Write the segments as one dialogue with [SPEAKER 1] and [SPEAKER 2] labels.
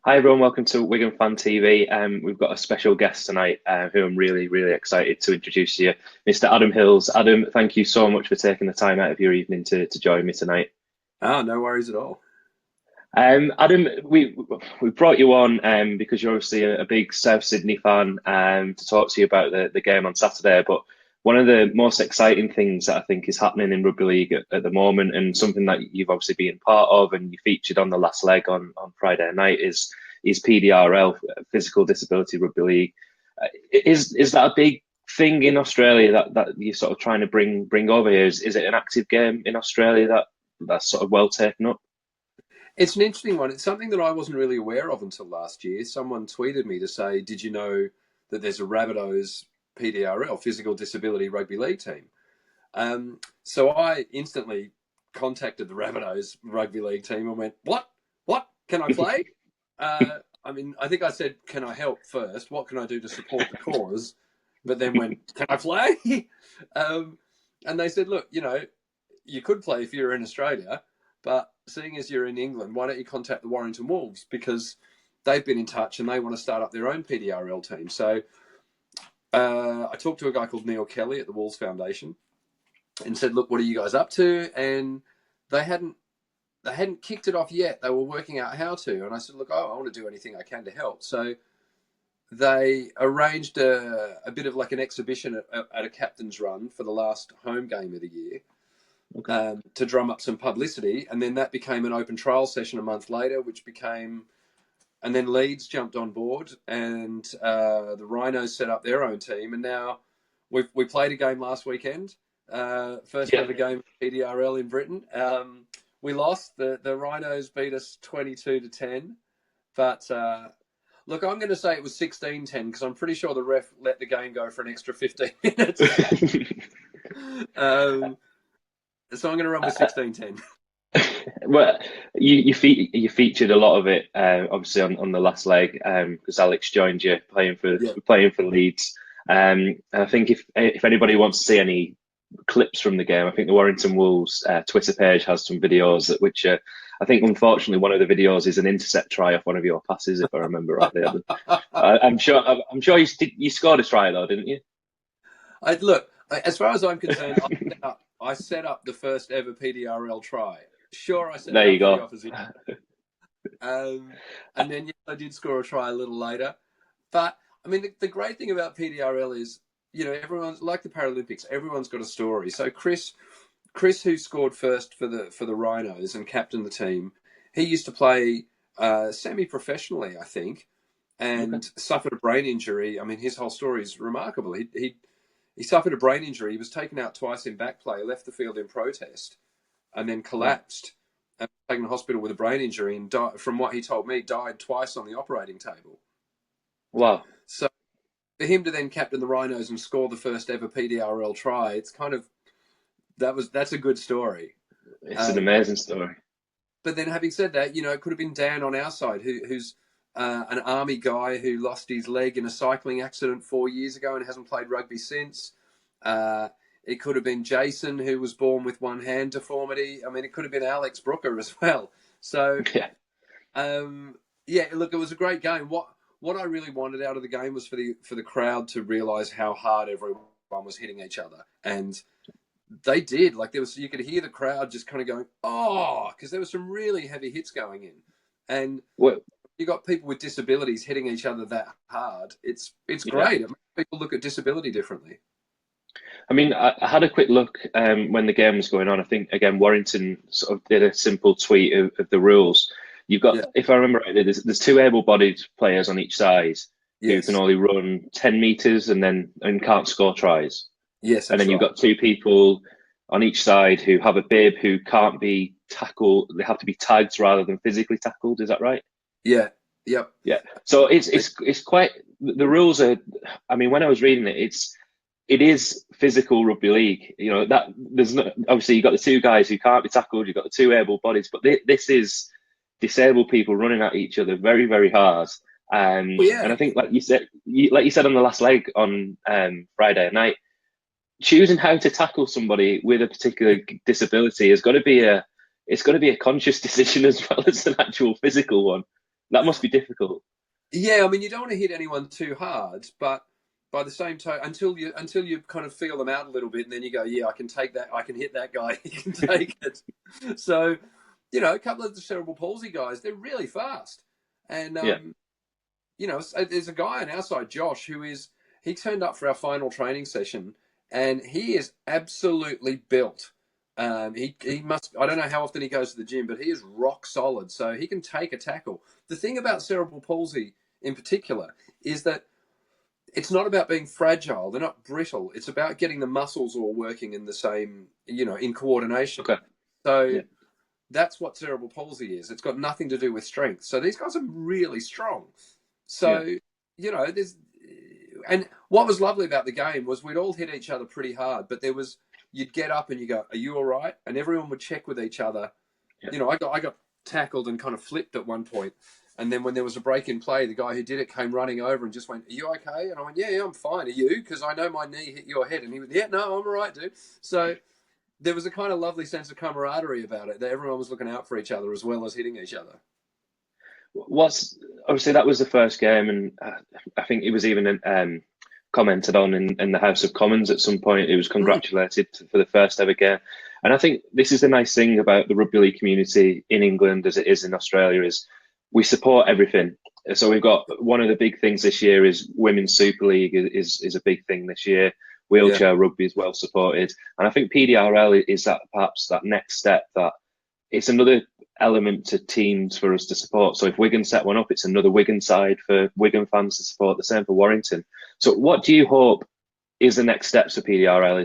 [SPEAKER 1] Hi everyone, welcome to Wigan Fan TV. We've got a special guest tonight who I'm really, really excited to introduce to you, Mr. Adam Hills. Adam, thank you so much for taking the time out of your evening to join me tonight.
[SPEAKER 2] Oh, no worries at all.
[SPEAKER 1] Adam, we brought you on because you're obviously a big South Sydney fan to talk to you about the game on Saturday. But one of the most exciting things that I think is happening in rugby league at the moment, and something that you've obviously been part of, and you featured on the last leg on Friday night, is PDRL, Physical Disability Rugby League. Is that a big thing in Australia that you're sort of trying to bring over here? Is it an active game in Australia that's sort of well taken up?
[SPEAKER 2] It's an interesting one. It's something that I wasn't really aware of until last year. Someone tweeted me to say, "Did you know that there's a Rabbitohs PDRL, Physical Disability Rugby League team?" So I instantly contacted the Rabbitohs Rugby League team and went, "What? What? Can I play?" I think I said, "Can I help first? What can I do to support the cause?" But then went, "Can I play?" um, and they said, "Look, you could play if you're in Australia, but seeing as you're in England, why don't you contact the Warrington Wolves because they've been in touch and they want to start up their own PDRL team." So I talked to a guy called Neil Kelly at the Wolves Foundation and said, "Look, what are you guys up to?" And they hadn't kicked it off yet. They were working out how to, and I said, "Look, I want to do anything I can to help." So they arranged a bit of like an exhibition at a captain's run for the last home game of the year
[SPEAKER 1] Okay.
[SPEAKER 2] to drum up some publicity. And then that became an open trial session a month later, and then Leeds jumped on board and the Rhinos set up their own team. And now we played a game last weekend, first
[SPEAKER 1] Yeah.
[SPEAKER 2] ever game of PDRL in Britain. We lost. The Rhinos beat us 22-10. But look, I'm going to say it was 16-10 because I'm pretty sure the ref let the game go for an extra 15 minutes. um, so I'm going to run with 16-10.
[SPEAKER 1] Well, you featured a lot of it, obviously on the last leg, because Alex joined you
[SPEAKER 2] Yeah.
[SPEAKER 1] playing for Leeds. And I think if anybody wants to see any clips from the game, I think the Warrington Wolves Twitter page has some videos which I think unfortunately one of the videos is an intercept try off one of your passes, if I remember rightly. I'm sure you scored a try though, didn't you?
[SPEAKER 2] Look, as far as I'm concerned, I set up the first ever PDRL try. Sure, I set it
[SPEAKER 1] There you
[SPEAKER 2] up for the
[SPEAKER 1] go.
[SPEAKER 2] opposition. And then, yes, I did score a try a little later. But, I mean, the great thing about PDRL is, everyone's like the Paralympics, everyone's got a story. So Chris, who scored first for the Rhinos and captained the team, he used to play semi-professionally, I think,
[SPEAKER 1] Okay.
[SPEAKER 2] and suffered a brain injury. I mean, his whole story is remarkable. He suffered a brain injury. He was taken out twice in back play, left the field in protest, and then
[SPEAKER 1] Wow.
[SPEAKER 2] collapsed and taken to hospital with a brain injury. And from what he told me, died twice on the operating table.
[SPEAKER 1] Wow.
[SPEAKER 2] So for him to then captain the Rhinos and score the first ever PDRL try, it's kind of that's a good story.
[SPEAKER 1] It's an
[SPEAKER 2] Um,
[SPEAKER 1] amazing story.
[SPEAKER 2] but then having said that, it could have been Dan on our side, who's an army guy who lost his leg in a cycling accident 4 years ago and hasn't played rugby since. Uh, it could have been Jason, who was born with one hand deformity. I mean, it could have been Alex Brooker as well. So,
[SPEAKER 1] Yeah.
[SPEAKER 2] um, yeah, look, it was a great game. What I really wanted out of the game was for the crowd to realise how hard everyone was hitting each other, and they did. Like you could hear the crowd just kind of going, "Oh," because there was some really heavy hits going in, and
[SPEAKER 1] Well,
[SPEAKER 2] you got people with disabilities hitting each other that hard. It's
[SPEAKER 1] yeah.
[SPEAKER 2] great. It makes people look at disability differently.
[SPEAKER 1] I mean, I had a quick look when the game was going on. I think again Warrington sort of did a simple tweet of the rules. You've got,
[SPEAKER 2] Yeah.
[SPEAKER 1] if I remember rightly, there's two able-bodied players on each side who can
[SPEAKER 2] Yes.
[SPEAKER 1] only run 10 meters and can't score tries.
[SPEAKER 2] Yes,
[SPEAKER 1] And
[SPEAKER 2] that's
[SPEAKER 1] then you've
[SPEAKER 2] right.
[SPEAKER 1] got two people on each side who have a bib who can't be tackled. They have to be tagged rather than physically tackled. Is that right?
[SPEAKER 2] Yeah. Yep.
[SPEAKER 1] Yeah. So it's quite the rules are. I mean, when I was reading it, it is physical rugby league. You know that there's no, obviously you've got the two guys who can't be tackled. You've got the two able bodies, but this is disabled people running at each other very very hard.
[SPEAKER 2] Well,
[SPEAKER 1] And
[SPEAKER 2] yeah.
[SPEAKER 1] I think like you said on the last leg on Friday night, choosing how to tackle somebody with a particular disability is got to be a it's got to be a conscious decision as well as an actual physical one. That must be difficult.
[SPEAKER 2] Yeah, I mean, you don't want to hit anyone too hard, but by the same time, until you kind of feel them out a little bit, and then you go, yeah, I can take that, I can hit that guy, he can take it. So, a couple of the cerebral palsy guys, they're really fast, and
[SPEAKER 1] Yeah.
[SPEAKER 2] there's a guy on our side, Josh, he turned up for our final training session, and he is absolutely built. He must. I don't know how often he goes to the gym, but he is rock solid. So he can take a tackle. The thing about cerebral palsy, in particular, is that it's not about being fragile. They're not brittle. It's about getting the muscles all working in the same, in coordination.
[SPEAKER 1] Okay.
[SPEAKER 2] So
[SPEAKER 1] Yeah.
[SPEAKER 2] that's what cerebral palsy is. It's got nothing to do with strength. So these guys are really strong.
[SPEAKER 1] Yeah.
[SPEAKER 2] So, there's, and what was lovely about the game was we'd all hit each other pretty hard, but you'd get up and you go, "Are you all right?" And everyone would check with each other.
[SPEAKER 1] Yeah.
[SPEAKER 2] I got tackled and kind of flipped at one point. And then when there was a break in play, the guy who did it came running over and just went, "Are you okay?" And I went, yeah, I'm fine. Are you? Because I know my knee hit your head. And he went, "Yeah, no, I'm all right, dude." So there was a kind of lovely sense of camaraderie about it, that everyone was looking out for each other as well as hitting each other.
[SPEAKER 1] What's Obviously that was the first game, and I think it was even commented on in the House of Commons at some point. It was congratulated for the first ever game, and I think this is the nice thing about the rugby league community in England as it is in Australia is we support everything. So we've got one of the big things this year is Women's Super League is a big thing this year. Wheelchair rugby is well supported, and I think PDRL is that perhaps that next step that it's another element to teams for us to support. So if Wigan set one up, it's another Wigan side for Wigan fans to support. The same for Warrington. So what do you hope is the next steps for PDRL?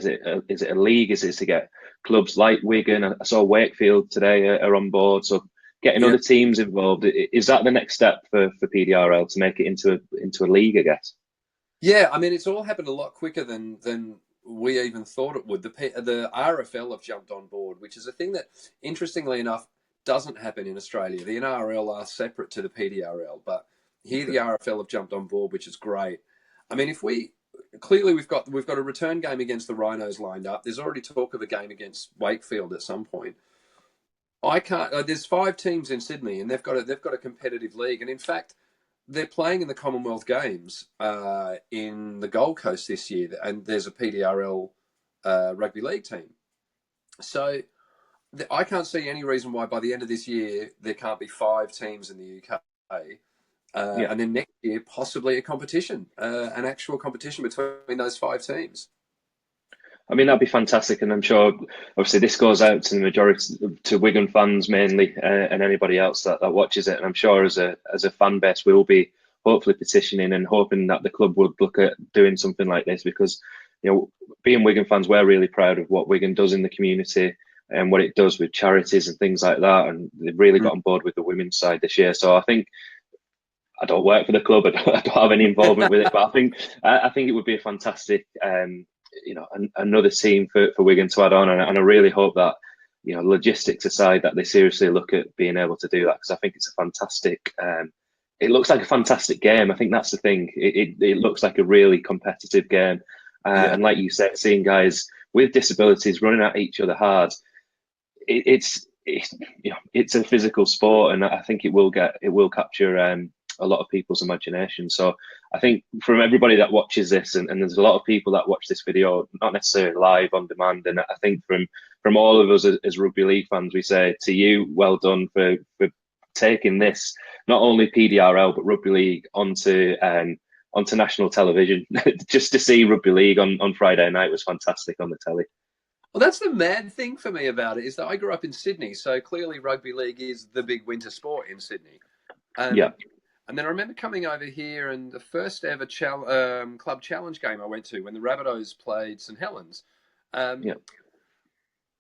[SPEAKER 1] Is it a league? Is it to get clubs like Wigan? I saw Wakefield today are on board. So getting other teams involved, is that the next step for PDRL to make it into a league? I guess.
[SPEAKER 2] Yeah, I mean, it's all happened a lot quicker than we even thought it would. The RFL have jumped on board, which is a thing that, interestingly enough, doesn't happen in Australia. The NRL are separate to the PDRL, but here the RFL have jumped on board, which is great. I mean, we've got a return game against the Rhinos lined up. There's already talk of a game against Wakefield at some point. I can't. There's 5 teams in Sydney, and they've got a competitive league, and in fact, they're playing in the Commonwealth Games in the Gold Coast this year, and there's a PDRL rugby league team. So I can't see any reason why by the end of this year there can't be 5 teams in the UK, and then next year possibly a competition, an actual competition between those 5 teams.
[SPEAKER 1] I mean, that'd be fantastic, and I'm sure, obviously, this goes out to the majority, to Wigan fans mainly, and anybody else that watches it. And I'm sure, as a fan base, we'll be hopefully petitioning and hoping that the club would look at doing something like this, because being Wigan fans, we're really proud of what Wigan does in the community and what it does with charities and things like that. And they've really got on board with the women's side this year. So I think, I don't work for the club, I don't have any involvement with it, but I think it would be a fantastic. Another team for Wigan to add on, and I really hope that, logistics aside, that they seriously look at being able to do that, because I think it's a fantastic. It looks like a fantastic game. I think that's the thing. It looks like a really competitive game, and like you said, seeing guys with disabilities running at each other hard, it's a physical sport, and I think it will capture a lot of people's imagination. So I think from everybody that watches this, and there's a lot of people that watch this video, not necessarily live on demand, and I think from all of us as rugby league fans, we say to you, well done for taking this, not only PDRL but rugby league onto national television. Just to see rugby league on Friday night was fantastic on the telly.
[SPEAKER 2] Well, that's the mad thing for me about it, is that I grew up in Sydney, so clearly rugby league is the big winter sport in Sydney.
[SPEAKER 1] Yeah.
[SPEAKER 2] And then I remember coming over here, and the first ever club challenge game I went to, when the Rabbitohs played St Helens. I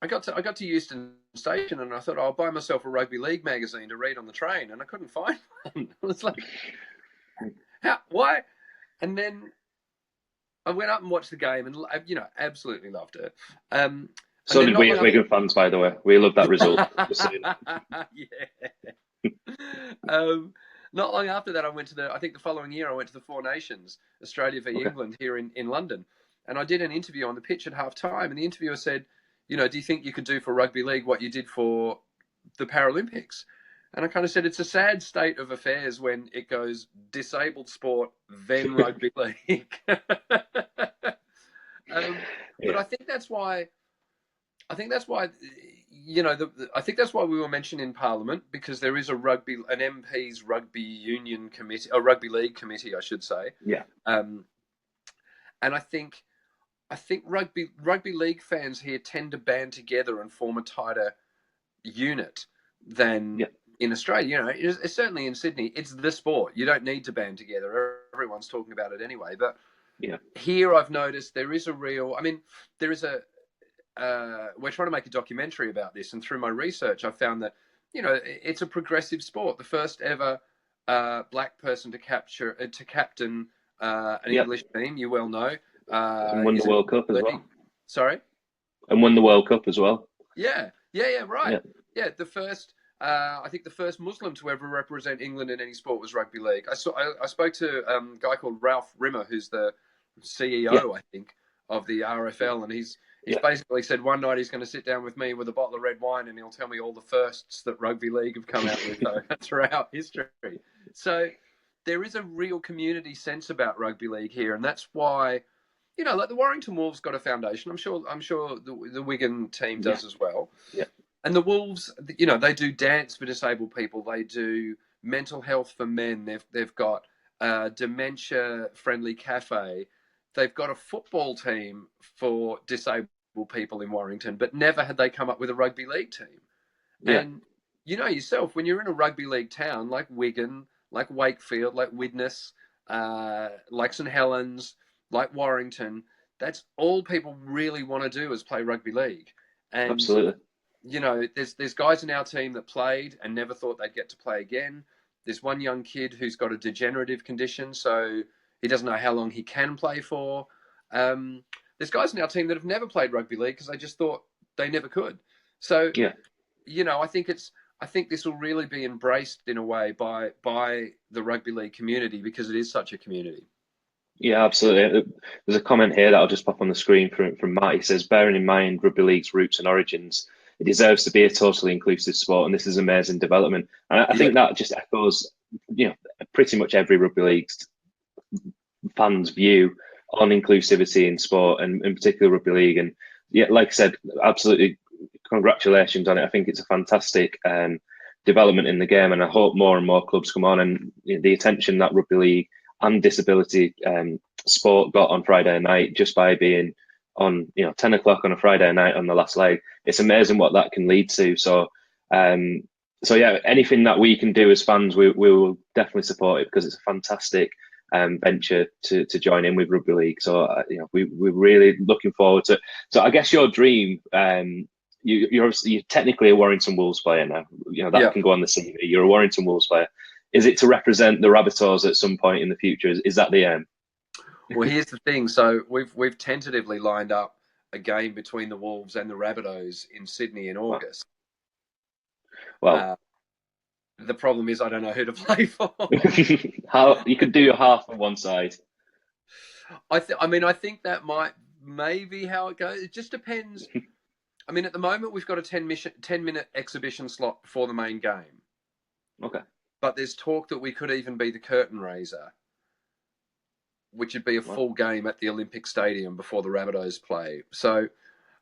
[SPEAKER 2] got to Euston Station, and I thought, I'll buy myself a rugby league magazine to read on the train, and I couldn't find one. I was like, why? And then I went up and watched the game, and absolutely loved it.
[SPEAKER 1] So did we as Wigan fans, by the way. We love that result.
[SPEAKER 2] Yeah. Not long after that, I went to I think the following year, I went to the Four Nations, Australia v England, here in London. And I did an interview on the pitch at half time. And the interviewer said, do you think you could do for rugby league what you did for the Paralympics? And I kind of said it's a sad state of affairs when it goes disabled sport, then rugby league. But
[SPEAKER 1] Yeah,
[SPEAKER 2] I think that's why, you know, I think that's why we were mentioned in Parliament, because there is an MP's rugby union committee, a rugby league committee, I should say.
[SPEAKER 1] yeah,
[SPEAKER 2] Um, and I think rugby league fans here tend to band together and form a tighter unit than
[SPEAKER 1] yeah,
[SPEAKER 2] in Australia. You know, it's certainly in Sydney, it's the sport. You don't need to band together. Everyone's talking about it anyway. But
[SPEAKER 1] yeah,
[SPEAKER 2] here I've noticed there is a real, I mean, there is a, we're trying to make a documentary about this. And through my research, I found that, you know, it's a progressive sport. The first ever black person to captain an
[SPEAKER 1] yeah.
[SPEAKER 2] English team, you well know,
[SPEAKER 1] And won the
[SPEAKER 2] is it
[SPEAKER 1] World Cup as
[SPEAKER 2] League?
[SPEAKER 1] well.
[SPEAKER 2] Sorry?
[SPEAKER 1] And won the World Cup as well.
[SPEAKER 2] Yeah, right.
[SPEAKER 1] Yeah,
[SPEAKER 2] Yeah, the first, I think the first Muslim to ever represent England in any sport was rugby league. I spoke to a guy called Ralph Rimmer, who's the
[SPEAKER 1] yeah,
[SPEAKER 2] CEO, I think, of the RFL, and he's
[SPEAKER 1] yeah.
[SPEAKER 2] basically said one night he's going to sit down with me with a bottle of red wine, and he'll tell me all the firsts that rugby league have come out with throughout history. So there is a real community sense about rugby league here, and that's why, you know, like the Warrington Wolves got a foundation. I'm sure the Wigan team
[SPEAKER 1] Yeah,
[SPEAKER 2] does as well.
[SPEAKER 1] yeah,
[SPEAKER 2] And the Wolves, you know, they do dance for disabled people. They do mental health for men. They've got a dementia friendly cafe. They've got a football team for disabled people in Warrington, but never had they come up with a rugby league team.
[SPEAKER 1] yeah.
[SPEAKER 2] And you know yourself, when you're in a rugby league town like Wigan, like Wakefield, like Widnes, like St Helens, like Warrington, that's all people really want to do is play rugby league. And
[SPEAKER 1] Absolutely.
[SPEAKER 2] you know, there's guys in our team that played and never thought they'd get to play again. There's one young kid who's got a degenerative condition, so he doesn't know how long he can play for. There's guys in our team that have never played rugby league because they just thought they never could. So,
[SPEAKER 1] Yeah.
[SPEAKER 2] you know, I think this will really be embraced in a way by the rugby league community because it is such a community.
[SPEAKER 1] Yeah, absolutely. There's a comment here that I'll just pop on the screen from Matt. He says, bearing in mind rugby league's roots and origins, it deserves to be a totally inclusive sport, and this is amazing development. And I
[SPEAKER 2] Yeah,
[SPEAKER 1] think that just echoes, pretty much every rugby league fans' view on inclusivity in sport, and in particular rugby league. And yeah, like I said, absolutely, congratulations on it. I think it's a fantastic development in the game, and I hope more and more clubs come on. And the attention that rugby league and disability sport got on Friday night just by being on 10 o'clock on a Friday night on the last leg, it's amazing what that can lead to. Um, so yeah, anything that we can do as fans, we will definitely support it because it's a fantastic venture to join in with rugby league. So we're really looking forward to it. So I guess your dream, you're technically a Warrington Wolves player now. That
[SPEAKER 2] yeah.
[SPEAKER 1] can go on the CV. You're a Warrington Wolves player. Is it to represent the Rabbitohs at some point in the future? Is that the aim?
[SPEAKER 2] Well, here's the thing. So we've tentatively lined up a game between the Wolves and the Rabbitohs in Sydney in
[SPEAKER 1] Wow.
[SPEAKER 2] August.
[SPEAKER 1] Well,
[SPEAKER 2] The problem is I don't know who to play for.
[SPEAKER 1] how you could do half on one side.
[SPEAKER 2] I mean, I think that might maybe how it goes. It just depends. I mean, at the moment we've got a 10-minute exhibition slot before the main game,
[SPEAKER 1] Okay.
[SPEAKER 2] but there's talk that we could even be the curtain raiser, which would be a
[SPEAKER 1] Well,
[SPEAKER 2] full game at the Olympic Stadium before the Rabbitohs play. So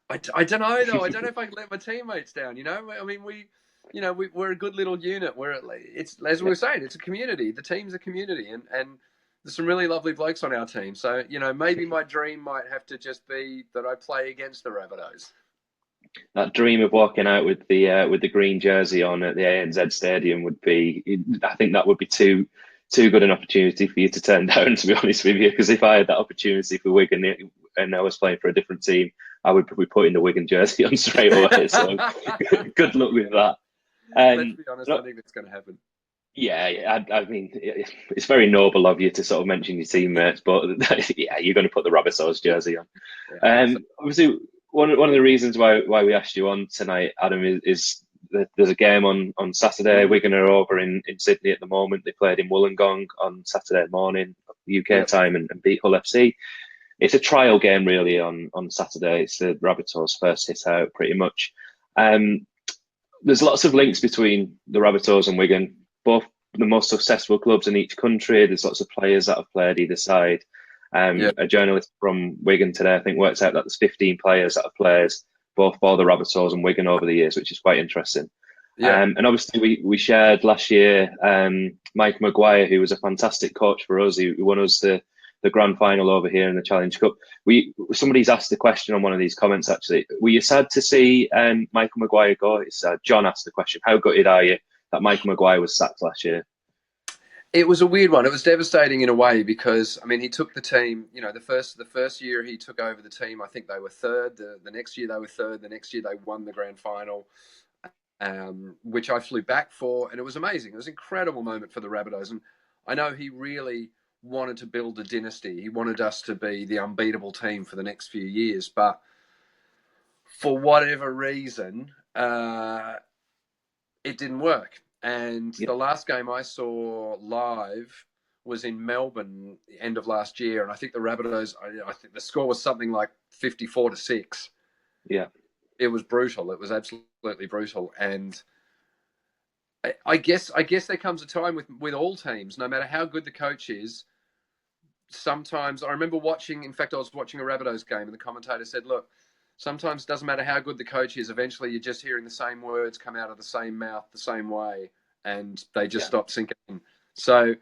[SPEAKER 2] I don't know though. I don't know if I can let my teammates down. You know, I mean we're a good little unit. It's as we
[SPEAKER 1] yeah.
[SPEAKER 2] were saying, it's a community. The team's a community, and there's some really lovely blokes on our team. So maybe my dream might have to just be that I play against the Rabbitohs.
[SPEAKER 1] That dream of walking out with the green jersey on at the ANZ Stadium would be. I think that would be too good an opportunity for you to turn down. To be honest with you, because if I had that opportunity for Wigan and I was playing for a different team, I would be putting the Wigan jersey on straight away. So good luck with that.
[SPEAKER 2] Let's be honest. I think that's going to happen.
[SPEAKER 1] Yeah, I mean, it's very noble of you to sort of mention your teammates, but yeah, you're going to put the Rabbitohs jersey on.
[SPEAKER 2] Yeah, so,
[SPEAKER 1] Obviously, one of the reasons why we asked you on tonight, Adam, is that there's a game on Saturday. Wigan are over in Sydney at the moment. They played in Wollongong on Saturday morning, UK
[SPEAKER 2] yep.
[SPEAKER 1] time, and beat Hull FC. It's a trial game, really, on Saturday. It's the Rabbitohs' first hit out, pretty much. there's lots of links between the Rabbitohs and Wigan, both the most successful clubs in each country. There's lots of players that have played either side.
[SPEAKER 2] Yeah,
[SPEAKER 1] A journalist from Wigan today, I think, works out that there's 15 players that have played both for the Rabbitohs and Wigan over the years, which is quite interesting.
[SPEAKER 2] yeah,
[SPEAKER 1] And obviously, we shared last year Mike Maguire, who was a fantastic coach for us. He won us the grand final over here in the Challenge Cup. Somebody's asked the question on one of these comments actually. Were you sad to see Michael Maguire go? It's John asked the question. How gutted are you that Michael Maguire was sacked last year?
[SPEAKER 2] it was a weird one. It was devastating in a way because I mean he took the team. You know, the first year he took over the team, I think they were third. The next year they were third. The next year they won the grand final, which I flew back for, and it was amazing. It was an incredible moment for the Rabbitohs, and I know he really wanted to build a dynasty. He wanted us to be the unbeatable team for the next few years, but for whatever reason, it didn't work. And
[SPEAKER 1] Yep.
[SPEAKER 2] the last game I saw live was in Melbourne, end of last year, and I think the Rabbitohs. I think the score was something like 54-6.
[SPEAKER 1] Yeah.
[SPEAKER 2] It was brutal. It was absolutely brutal, and I guess there comes a time with all teams, no matter how good the coach is. Sometimes I remember watching. In fact, I was watching a Rabbitohs game, and the commentator said, "Look, sometimes it doesn't matter how good the coach is. Eventually, you're just hearing the same words come out of the same mouth, the same way, and they just stop sinking in." So,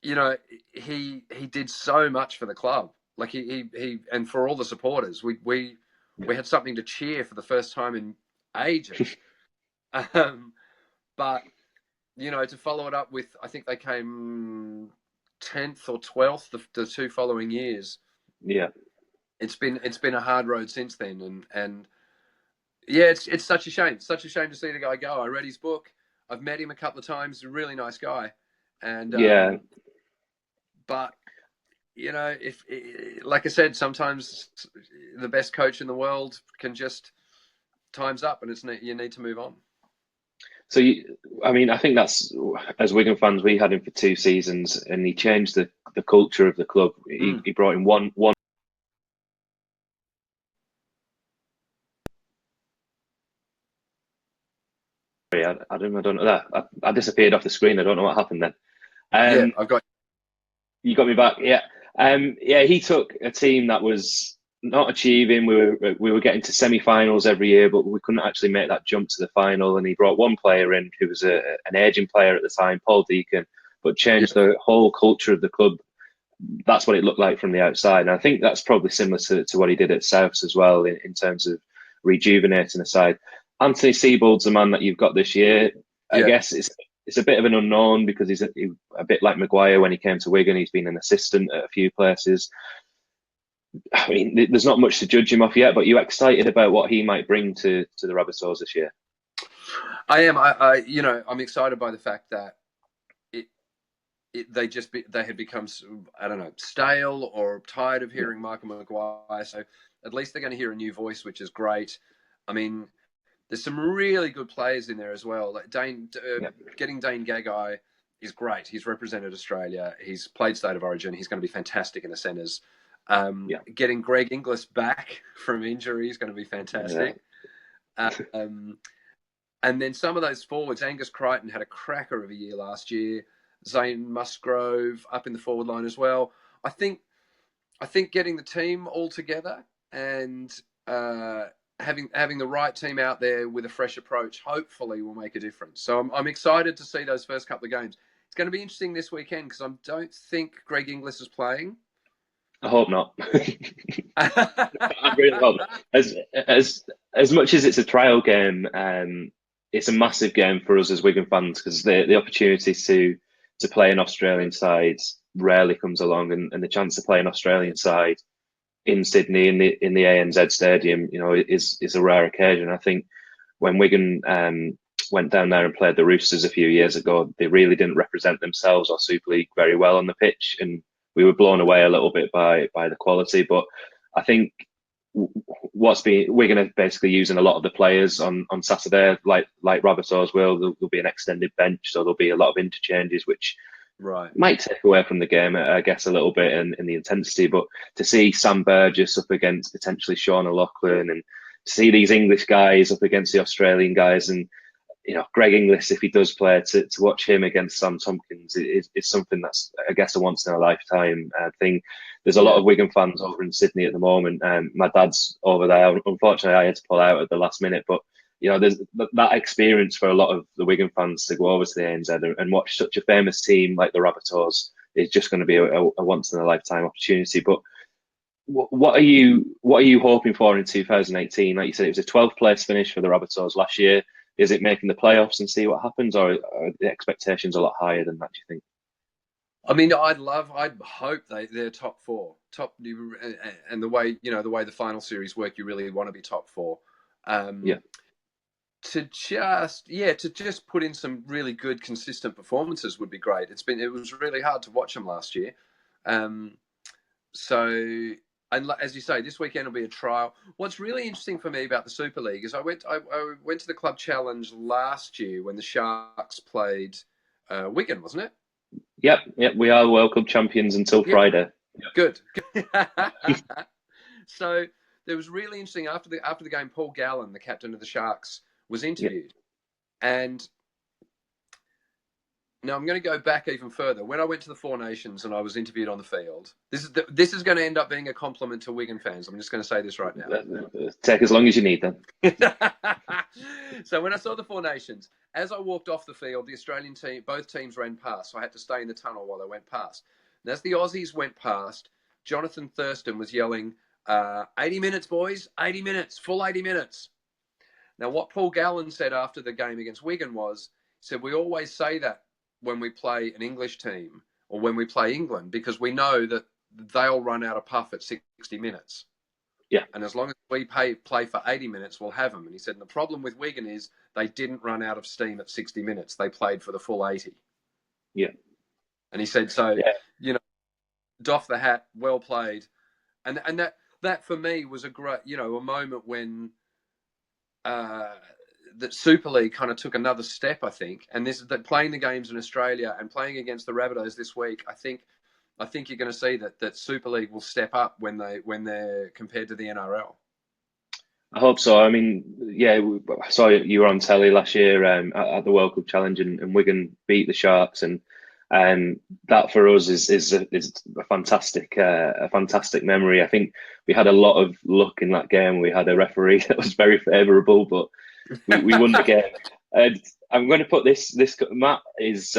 [SPEAKER 2] you know, he did so much for the club. Like he and for all the supporters, we had something to cheer for the first time in ages. But you know, to follow it up with, I think they came 10th or 12th the two following years.
[SPEAKER 1] Yeah.
[SPEAKER 2] It's been a hard road since then, and yeah, it's such a shame. Such a shame to see the guy go. I read his book. I've met him a couple of times. He's a really nice guy, and
[SPEAKER 1] Yeah.
[SPEAKER 2] but you know, if like I said, sometimes the best coach in the world can just time's up, and you need to move on.
[SPEAKER 1] So, I mean, I think that's, as Wigan fans, we had him for 2 seasons, and he changed the culture of the club. He brought in one. I don't know that I disappeared off the screen. I don't know what happened then.
[SPEAKER 2] Yeah,
[SPEAKER 1] Um,
[SPEAKER 2] I've got.
[SPEAKER 1] you got me back. Yeah. Yeah. He took a team that was not achieving. We were getting to semi-finals every year, but we couldn't actually make that jump to the final. And he brought one player in who was an aging player at the time, Paul Deacon, but changed
[SPEAKER 2] Yeah,
[SPEAKER 1] the whole culture of the club. That's what it looked like from the outside. And I think that's probably similar to what he did at Souths as well in terms of rejuvenating the side. Anthony Seibold's the man that you've got this year. I
[SPEAKER 2] yeah.
[SPEAKER 1] guess it's a bit of an unknown because he's a bit like Maguire when he came to Wigan. He's been an assistant at a few places. I mean, there's not much to judge him off yet, but you're excited about what he might bring to the Rabbitohs this year.
[SPEAKER 2] I am. You know, I'm excited by the fact that they had become, I don't know, stale or tired of hearing Michael Maguire. So at least they're going to hear a new voice, which is great. I mean, there's some really good players in there as well. Like getting Dane Gagai is great. He's represented Australia. He's played State of Origin. He's going to be fantastic in the centres. Getting Greg Inglis back from injury is going to be fantastic. And then some of those forwards, Angus Crichton had a cracker of a year last year. Zane Musgrove up in the forward line as well. I think getting the team all together and having the right team out there with a fresh approach hopefully will make a difference. So I'm excited to see those first couple of games. It's going to be interesting this weekend because I don't think Greg Inglis is playing.
[SPEAKER 1] I hope not. I really hope. As much as it's a trial game, it's a massive game for us as Wigan fans because the opportunity to play an Australian side rarely comes along, and the chance to play an Australian side in Sydney in the ANZ Stadium, you know, is a rare occasion. I think when Wigan went down there and played the Roosters a few years ago, they really didn't represent themselves or Super League very well on the pitch, and we were blown away a little bit by the quality. But I think we're going to basically using a lot of the players on Saturday, like Rabbitohs will. There'll be an extended bench, so there'll be a lot of interchanges, which might take away from the game, I guess, a little bit in the intensity. But to see Sam Burgess up against potentially Sean O'Loughlin and see these English guys up against the Australian guys, and Greg Inglis, if he does play, to watch him against Sam Tompkins is something that's, I guess, a once in a lifetime thing. There's a lot of Wigan fans over in Sydney at the moment. My dad's over there. Unfortunately, I had to pull out at the last minute, but there's that experience for a lot of the Wigan fans to go over to the ANZ and watch such a famous team like the Rabbitohs is just going to be a once in a lifetime opportunity. But what are you hoping for in 2018? Like you said, it was a 12th place finish for the Rabbitohs last year. Is it making the playoffs and see what happens, or are the expectations a lot higher than that, do you think?
[SPEAKER 2] I mean, I'd hope they're top four, and the way the final series work, you really want to be top four. To just put in some really good, consistent performances would be great. It was really hard to watch them last year. And as you say, this weekend will be a trial. What's really interesting for me about the Super League is I went to the Club Challenge last year when the Sharks played Wigan, wasn't it?
[SPEAKER 1] Yep. We are World Cup champions until Friday.
[SPEAKER 2] Good. So it was really interesting after the game. Paul Gallen, the captain of the Sharks, was interviewed, and now I'm going to go back even further. When I went to the Four Nations and I was interviewed on the field, this is going to end up being a compliment to Wigan fans. I'm just going to say this right now.
[SPEAKER 1] Take as long as you need then.
[SPEAKER 2] So when I saw the Four Nations, as I walked off the field, the Australian team, both teams ran past, so I had to stay in the tunnel while they went past. And as the Aussies went past, Jonathan Thurston was yelling, 80 minutes, boys, 80 minutes, full 80 minutes. Now, what Paul Gallen said after the game against Wigan was, he said, we always say that when we play an English team or when we play England, because we know that they'll run out of puff at 60 minutes.
[SPEAKER 1] Yeah.
[SPEAKER 2] And as long as we play for 80 minutes, we'll have them. And he said, and the problem with Wigan is they didn't run out of steam at 60 minutes. They played for the full 80.
[SPEAKER 1] Yeah.
[SPEAKER 2] And he said, doff the hat, well played. And that for me was a great, a moment when that Super League kind of took another step, I think. And that playing the games in Australia and playing against the Rabbitohs this week, I think you're going to see that Super League will step up when they're compared to the NRL.
[SPEAKER 1] I hope so. I mean, I saw you were on telly last year at the World Cup Challenge, and Wigan beat the Sharks, and that for us is a fantastic memory. I think we had a lot of luck in that game. We had a referee that was very favourable, but we won the game. And I'm going to put this. Matt is.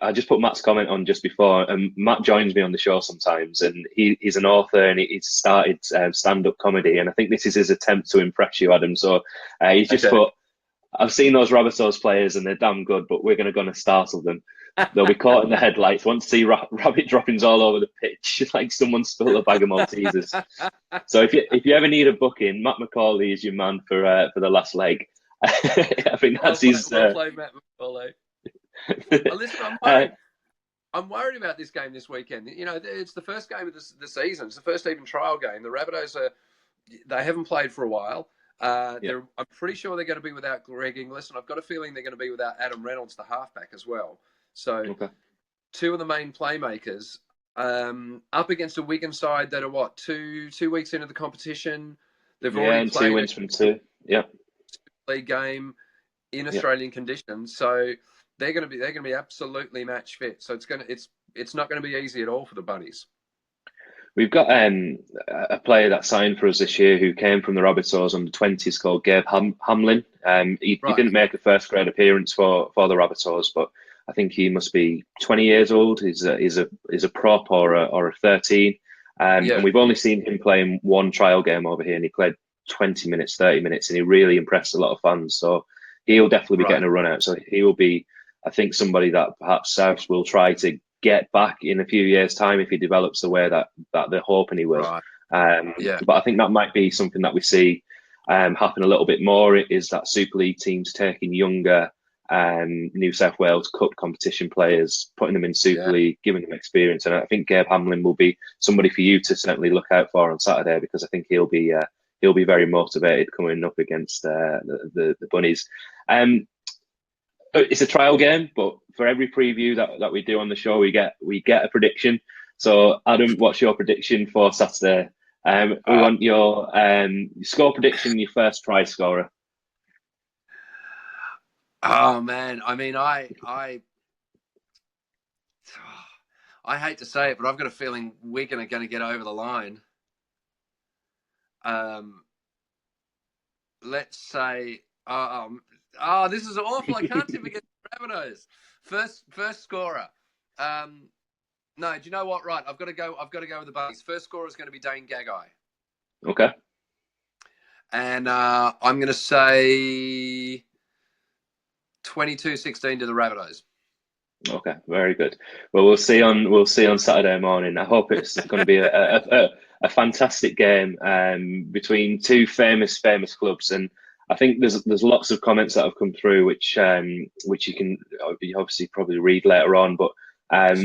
[SPEAKER 1] I just put Matt's comment on just before, and Matt joins me on the show sometimes, and he's an author and he's started stand-up comedy, and I think this is his attempt to impress you, Adam. So he's just put, I've seen those Rabbitohs players and they're damn good, but we're going to startle them. They'll be caught in the headlights. Want to see rabbit droppings all over the pitch, like someone spilled a bag of Maltesers. So if you ever need a booking, Matt McCauley is your man for the last leg. I think that's his.
[SPEAKER 2] Well played, Matt McCauley. Listen, I'm worried about this game this weekend. It's the first game of the season. It's the first even trial game. The Rabbitohs they haven't played for a while. I'm pretty sure they're going to be without Greg Inglis, and I've got a feeling they're going to be without Adam Reynolds, the halfback, as well. So, two of the main playmakers up against a Wigan side that are 2 weeks into the competition. They've already played
[SPEAKER 1] 2 wins from 2. Yeah,
[SPEAKER 2] league game in Australian conditions. So they're going to be absolutely match fit. So it's not going to be easy at all for the Bunnies.
[SPEAKER 1] We've got a player that signed for us this year who came from the Rabbitohs under 20s called Gabe Hamlin. He didn't make a first grade appearance for the Rabbitohs, but I think he must be 20 years old. He's a prop or a 13. And we've only seen him playing one trial game over here, and he played 20 minutes, 30 minutes, and he really impressed a lot of fans. So he'll definitely be getting a run out. So he will be, I think, somebody that perhaps Souths will try to get back in a few years' time if he develops the way that they're hoping he will. But I think that might be something that we see happen a little bit more, is that Super League teams taking younger New South Wales Cup competition players, putting them in Super League, giving them experience. And I think Gabe Hamlin will be somebody for you to certainly look out for on Saturday, because I think he'll be very motivated coming up against the Bunnies. It's a trial game, but for every preview that we do on the show, we get a prediction. So, Adam, what's your prediction for Saturday We
[SPEAKER 2] Oh,
[SPEAKER 1] want your score prediction, your first try scorer.
[SPEAKER 2] oh man, I mean, I hate to say it, but I've got a feeling Wigan are going to get over the line. Um, let's say, this is awful. I can't tip against the Rabbitohs. First scorer. No, do you know what? Right, I've got to go. I've got to go with the Bunnies. First scorer is going to be Dane Gagai,
[SPEAKER 1] Okay.
[SPEAKER 2] and I'm going to say 22-16 to the Rabbitohs.
[SPEAKER 1] Okay, very good. Well, we'll see on Saturday morning. I hope it's going to be a fantastic game between two famous clubs, and I think there's lots of comments that have come through which you can obviously probably read later on. But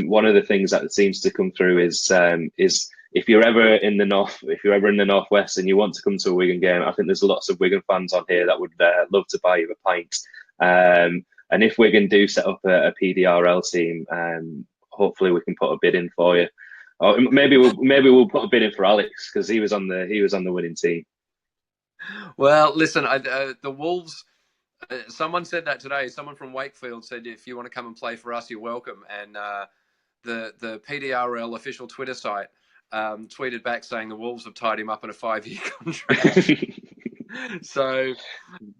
[SPEAKER 1] one of the things that seems to come through is if you're ever in the northwest and you want to come to a Wigan game, I think there's lots of Wigan fans on here that would love to buy you a pint. And if Wigan do set up a PDRL team, hopefully we can put a bid in for you. Or maybe we'll put a bid in for Alex because he was on the winning team.
[SPEAKER 2] Well, listen, the Wolves. Someone said that today. Someone from Wakefield said, if you want to come and play for us, you're welcome. And the PDRL official Twitter site tweeted back saying the Wolves have tied him up in a 5-year contract. So,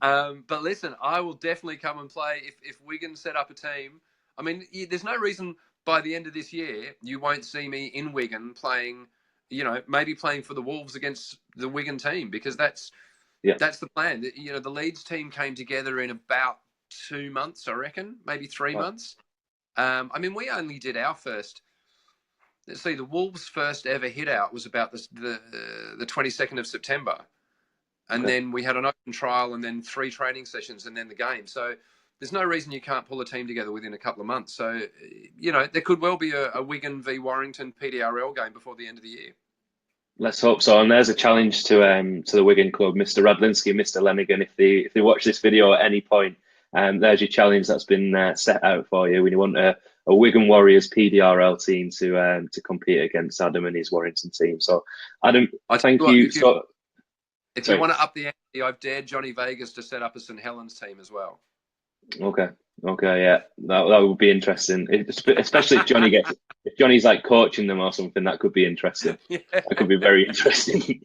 [SPEAKER 2] but listen, I will definitely come and play if Wigan set up a team. I mean, there's no reason by the end of this year you won't see me in Wigan playing. Maybe playing for the Wolves against the Wigan team, because that's
[SPEAKER 1] Yeah.
[SPEAKER 2] the plan. The Leeds team came together in about 2 months, I reckon, maybe 3
[SPEAKER 1] Wow.
[SPEAKER 2] months. I mean, we only did our first. Let's see, the Wolves' first ever hit out was about the 22nd of September. And
[SPEAKER 1] Okay.
[SPEAKER 2] then we had an open trial and then 3 training sessions and then the game. So there's no reason you can't pull a team together within a couple of months. So, there could well be a Wigan v Warrington PDRL game before the end of the year.
[SPEAKER 1] Let's hope so. And there's a challenge to the Wigan club, Mr. Radlinski, Mr. Lenigan. If they watch this video at any point, there's your challenge that's been set out for you. When you want a Wigan Warriors PDRL team to compete against Adam and his Warrington team. So, Adam,
[SPEAKER 2] I tell you
[SPEAKER 1] thank
[SPEAKER 2] what,
[SPEAKER 1] you.
[SPEAKER 2] if you want to up the ante, I've dared Johnny Vegas to set up a St Helens team as well.
[SPEAKER 1] Okay, yeah, that would be interesting, especially if Johnny's like coaching them or something. That could be interesting.
[SPEAKER 2] Yeah.
[SPEAKER 1] That could be very interesting.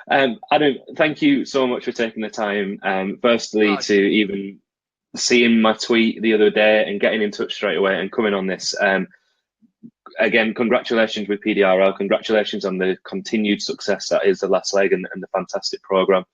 [SPEAKER 1] Adam, thank you so much for taking the time. Firstly, to even seeing my tweet the other day and getting in touch straight away and coming on this. Again, congratulations with PDRL. Congratulations on the continued success that is the last leg and the fantastic program.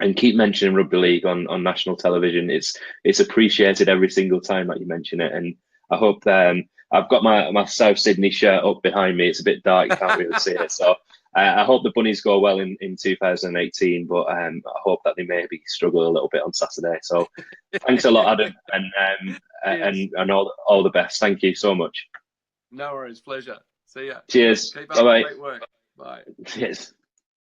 [SPEAKER 1] And keep mentioning rugby league on national television. It's appreciated every single time that you mention it. And I hope I've got my South Sydney shirt up behind me. It's a bit dark, you can't really see it. So I hope the Bunnies go well in 2018, but I hope that they maybe struggle a little bit on Saturday. So thanks a lot, Adam, and all the best. Thank you so much.
[SPEAKER 2] No worries, pleasure. See ya.
[SPEAKER 1] Cheers.
[SPEAKER 2] Keep up
[SPEAKER 1] Bye-bye.
[SPEAKER 2] the great work. Bye.
[SPEAKER 1] Cheers.